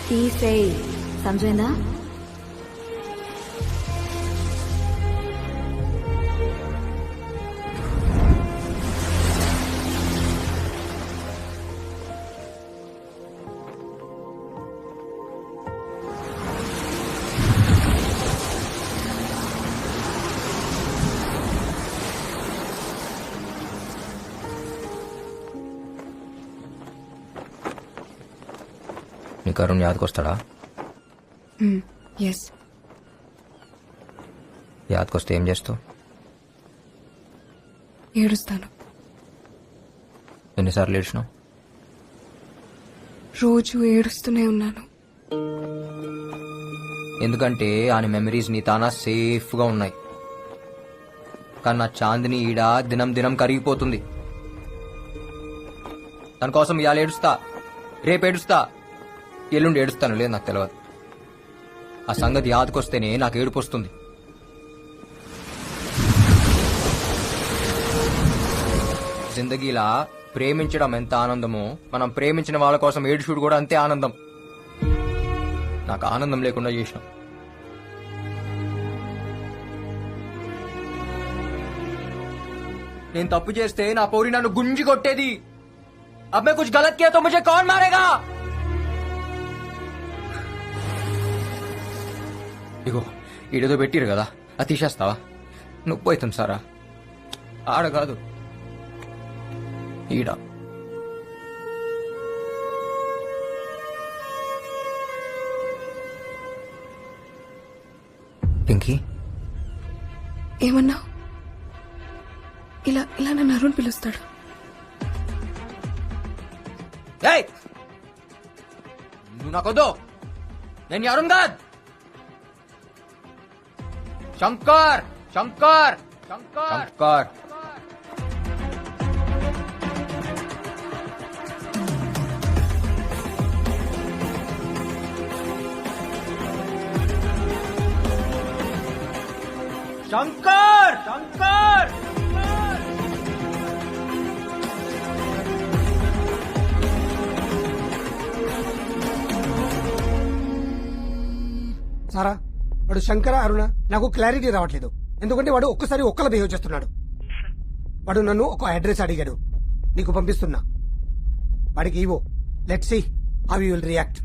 తీసేయ్, సమజైందా? నీకు అరుణ్ యాదకొస్తాడా? ఎస్. యాదకొస్తే ఏం చేస్తావు? ఏడుస్తాను. ఎన్నిసార్లు ఏడ్చినావు? రోజు ఏడుస్తూనే ఉన్నాను. ఎందుకంటే ఆయన మెమరీస్ నీ తానా సేఫ్ గా ఉన్నాయి. కానీ నా చాందిని ఈడ దినం దినం కరిగిపోతుంది. దాని కోసం ఇవాళ ఏడుస్తా, రేపు ఏడుస్తా, ఎల్లుండి ఏడుస్తాను, లేదు నాకు తెలియదు. ఆ సంగతి యాదకొస్తేనే నాకు ఏడుపు వస్తుంది. జిందగీలా ప్రేమించడం ఎంత ఆనందమో, మనం ప్రేమించిన వాళ్ళ కోసం ఏడుచుడు కూడా అంతే ఆనందం. నాకు ఆనందం లేకుండా చేసినాం. నేను తప్పు చేస్తే నా పౌరి నన్ను గుంజి కొట్టేది. अब मैं कुछ गलत किया तो मुझे कौन मारेगा? ఇగో ఈడేదో పెట్టిరు కదా, అది తీసేస్తావా? నొప్పి అవుతుంది సారా. ఆడ కాదు, ఈడ. పింకీ, ఏమన్నావు? ఇలా ఇలా నన్ను అరుణ్ పిలుస్తాడు. ఏయ్, నువ్వు నాకొద్దు. నేను ఈ అరుణ్ కాదు. శంకర్, శంకర్, శంకర్. శంకర్, శంకర్. సారా, వాడు శంకర అరుణ నాకు క్లారిటీ రావట్లేదు. ఎందుకంటే వాడు ఒక్కసారి ఒక్కలా బిహేవ్ చేస్తున్నాడు. వాడు నన్ను ఒక అడ్రస్ అడిగాడు, నీకు పంపిస్తున్నా. వాడికి ఇవో, let's see how you will react.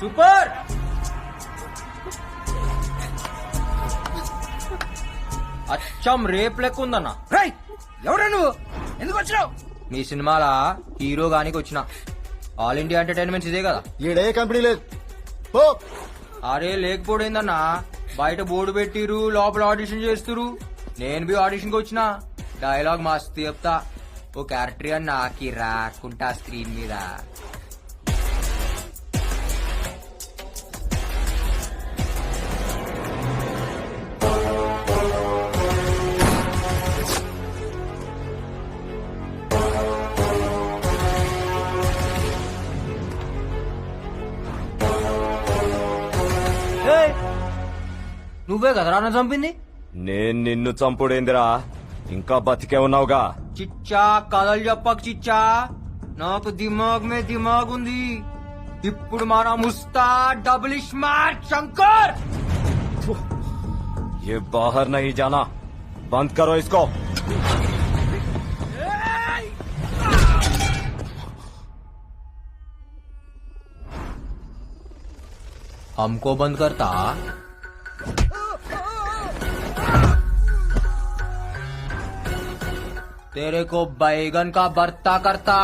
Super. అచ్చం రేప్ లెక్క ఉందన్న. ఎవరా నువ్వు? ఎందుకు వచ్చినావు? మీ సినిమాల హీరో గానికి వచ్చిన. ఆల్ ఇండియా ఎంటర్టైన్మెంట్స్ ఇదే కదా. ఈడే కంపెనీ లేదు. అరే లేకపోయిందన్నా, బయట బోర్డు పెట్టిరు, లోపల ఆడిషన్ చేస్తురు. నేను బి ఆడిషన్ కి వచ్చిన. డైలాగ్ మస్తు చెప్తా. ఓ క్యారెక్టర్ అని నాకి రాకుంటా స్క్రీన్ మీద. నువ్వే కదరా నన్ను చంపింది? నేను నిన్ను చంపుడేందిరా, ఇంకా బతికే ఉన్నావుగా. చిచ్చా కథలు చెప్పక చిచ్చా, నాకు దిమాగ్ మే దిమాగ్ ఉంది. ఇప్పుడు మన ముస్తా డబుల్ స్మార్ట్ శంకర్. ये बाहर नहीं जाना, बंद करो इसको. हमको बंद करता. तेरे को बैगन का भरता करता.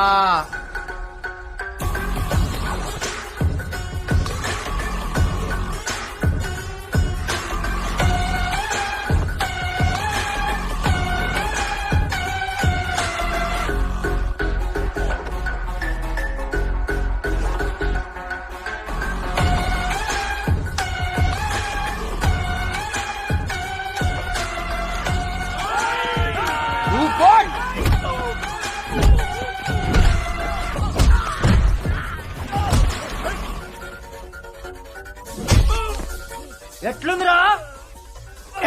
ఎట్లుందిరా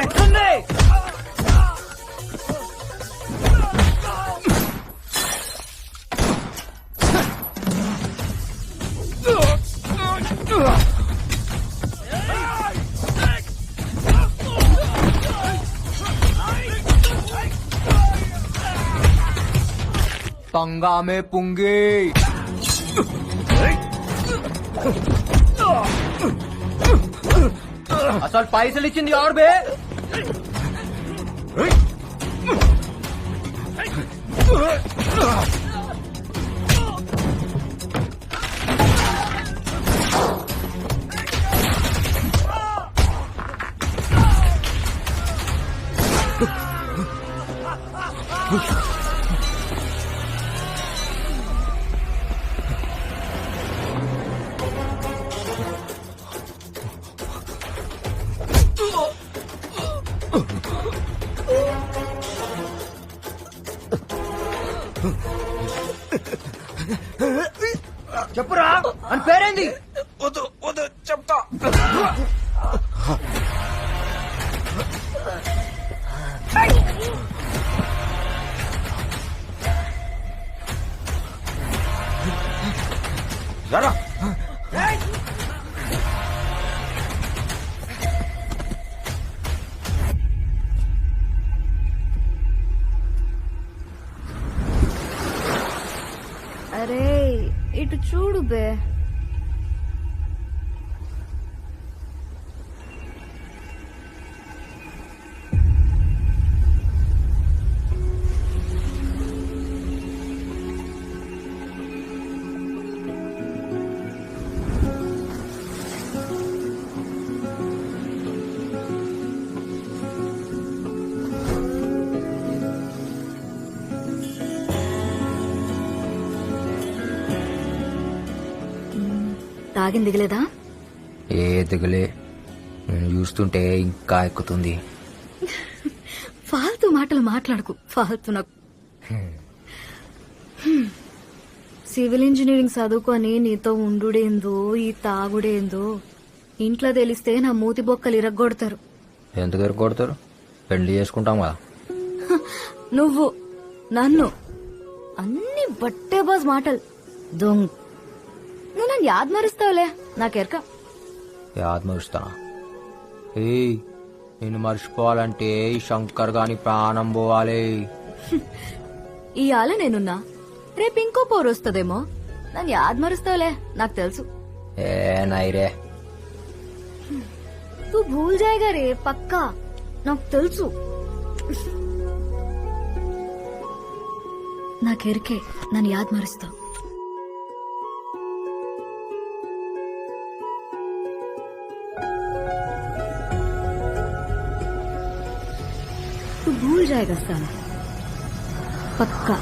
ఎట్లుంది पंगा में पुंगी అసలు పైసలు ఇచ్చింది ఎవరు బే చెప్పురా అని పేరేంది వద్దు వద్దు చెప్తా రారా అరే ఇటు చూడు బే. తాగింది దిగలేదా? ఏ దిగలే, నేను చూస్తుంటే ఇంకా ఎక్కుతుంది. ఫాల్తూ మాటలు మాట్లాడకు, ఫాల్తూ నాకు. సివిల్ ఇంజనీరింగ్ చదువుకొని నీతో ఉండుడేందో ఈ తాగుడేందో ఇంట్లో తెలిస్తే నా మూతి బొక్కలు ఇరగ్గొడతారు. ఎందుకు ఎరుకొడతారు? పెళ్లి చేసుకుంటాం కదా. నువ్వు నన్ను అన్ని బట్టే బాజ్ మాటలు దొంగ. నువ్వు నన్ను యాద్ మరుస్తావులే, నాకెరక. యాద్ మరుస్తానా? ఏయ్, నేను మర్చిపోవాలంటే ఈ శంకర్ గాని ప్రాణం పోవాలి. ఇవాళ నేనున్నా, రేపు ఇంకో పోరు వస్తుందేమో. నన్ను యాద్ మరుస్తావులే, నాకు తెలుసు. ఏ నైరే, నువ్వు భూల్ జాయిగా రే, పక్కా నాకు తెలుసు. నాకెరికే నన్ను యాద్ మరుస్తావు. तू भूल जाएगा साला, पक्का.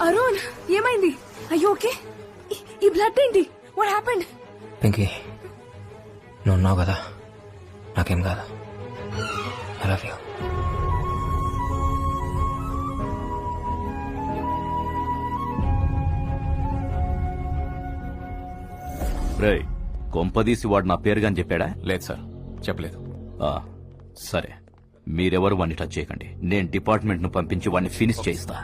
అరుణ్ ఏమైంది? అయ్యో ఓకే. ఈ బ్లడ్ ఏంటి? What happened? పింకీ, నువ్వు ఉన్నావు కదా, నాకేం కాదు. I love you. రేయ్, కొంపదీసి వాడు నా పేరుగాని చెప్పాడా? లేదు సార్, చెప్పలేదు. ఆ, సరే, మీరెవరు వాడిని టచ్ చేయకండి. నేను డిపార్ట్మెంట్ ను పంపించి వాడిని ఫినిష్ చేయిస్తా.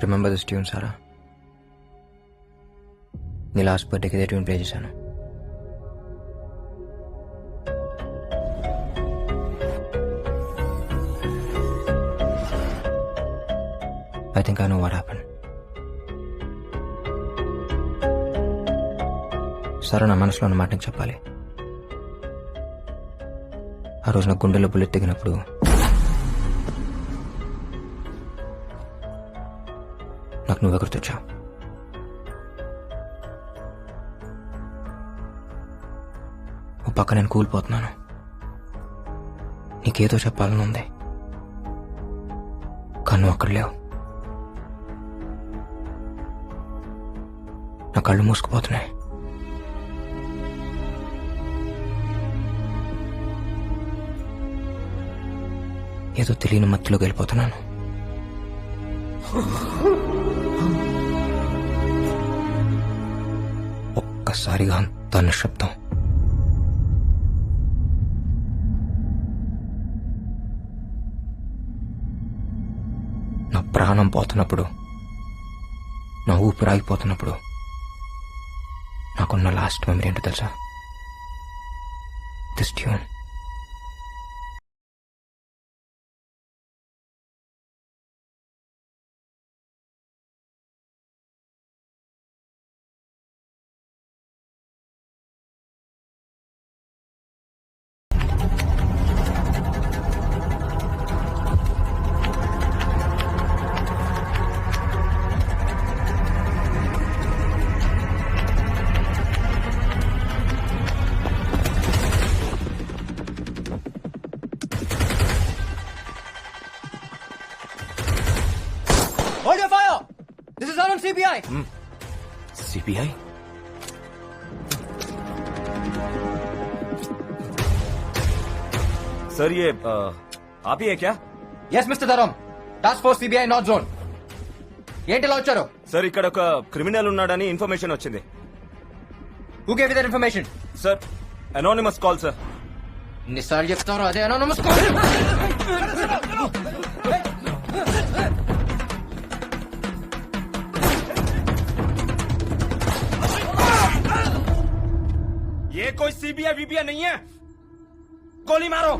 రిమెంబర్ దిస్ ట్యూన్ సారా? నీ లాస్ట్ బర్త్డేకి ఇదే ట్యూన్ ప్లే చేశాను. I think I know what happen. సరే, నా మనసులో ఉన్న మాట నీకు చెప్పాలి. ఆ రోజు నా గుండెలో బుల్లెట్ దిగినప్పుడు నాకు నువ్వే గుర్తొచ్చావు. ఓ పక్క నేను కూలిపోతున్నాను, నీకేదో చెప్పాలని ఉంది, కానీ నువ్వు అక్కడ లేవు. నా కళ్ళు మూసుకుపోతున్నాయి. ఏదో తెలియని మత్తులోకి వెళ్ళిపోతున్నాను. ఒక్కసారిగా అంత నిశ్శబ్దం. నా ప్రాణం పోతున్నప్పుడు, నా ఊపిరి ఆగిపోతున్నప్పుడు నాకున్న లాస్ట్ మెమరీ ఏంటో తెలుసా? This tune. Hold your fire! This is all on CBI! CBI? Sir ये आप ही है क्या? Yes, Mr. Dharam. Task Force CBI North Zone. ఏంటి ఇలా వచ్చారు? సార్ ఇక్కడ ఒక క్రిమినల్ ఉన్నాడని ఇన్ఫర్మేషన్ వచ్చింది. Who gave you that information? Sir anonymous call sir. ఎన్నిసార్లు చెప్తారో అదే అనోనమస్ కాల్. ये कोई सीबीआई वीबीआई नहीं है. गोली मारो.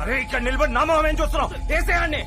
అరే ఇక్కడ నిలబడి నామం ఏం చూస్తున్నావు? వేసేయండి.